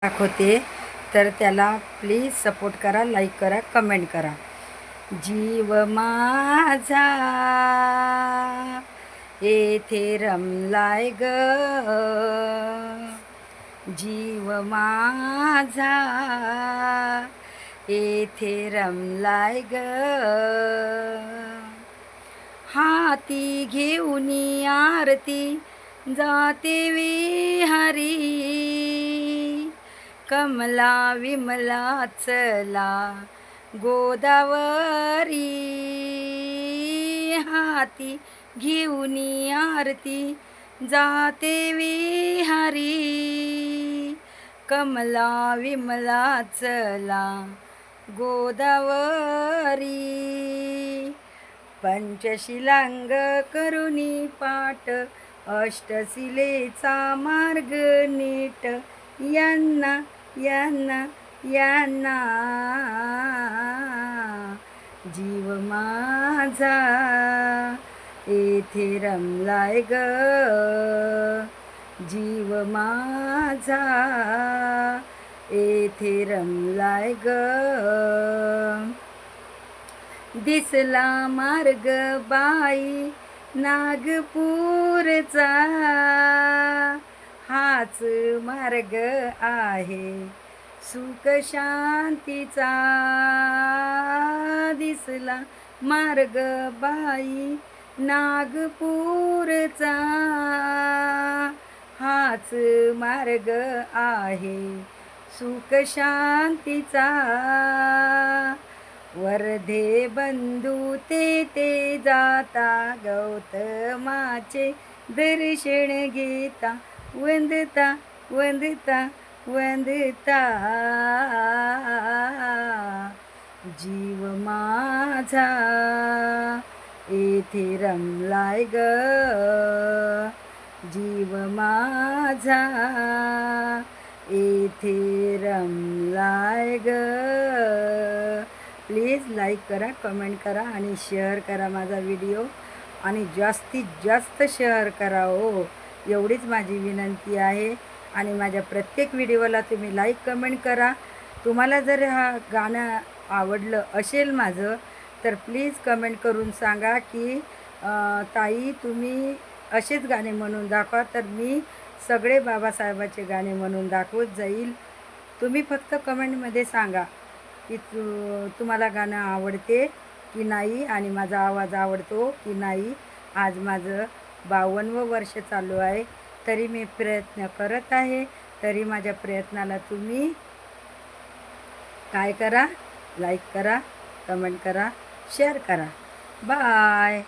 दाखवते, तर त्याला प्लीज सपोर्ट करा, लाईक करा, कमेंट करा. जीव माझा येथे रमलाय ग, जीव माझा येथे रमलाय ग, हाती घेऊन आरती जाते विहारी, कमला विमला चला गोदावरी, हाती घेऊन आरती जाते विहारी, कमला विमला चला गोदावरी, पंचशिलांग करुणी पाठ, अष्टशिलेचा मार्ग नीट, यांना यांना यांना जीव माझा येथे रमलाय ग, जीव माझा येथे रमलाय ग, दिसला मार्ग बाई नागपूरचा, हाच मार्ग आहे सुख शांतीचा, दिसला मार्ग बाई नागपूरचा, हाच मार्ग आहे सुख शांतीचा, वर्धे बंधू ते जाता, गौतमाचे दर्शन घेता, वंदता वंदता वंदता, जीव माझा येथे रमलाय ग, जीव माझा येथे रमलाय ग. प्लीज लाईक करा, कमेंट करा आणि शेअर करा माझा व्हिडिओ, आणि जास्तीत जास्त शेअर करा हो, एवढीच माझी विनंती आहे. आणि माझ्या प्रत्येक व्हिडिओला तुम्ही लाईक कमेंट करा. तुम्हाला जर हा गाणं आवडलं असेल माझं, तर प्लीज कमेंट करून सांगा की ताई तुम्ही असेच गाणे म्हणून दाखवा, तर मी सगळे बाबासाहेबाचे गाणे म्हणून दाखवत जाईल. तुम्ही फक्त कमेंटमध्ये सांगा की तुम्हाला गाणं आवडते की नाही, आणि माझा आवाज आवडतो की नाही. आज माझं 52वं वर्ष चालू आहे, तरी मी प्रयत्न करत आहे. तरी माझ्या प्रयत्नाला तुम्ही काय करा, लाईक करा, कमेंट करा, शेअर करा. बाय.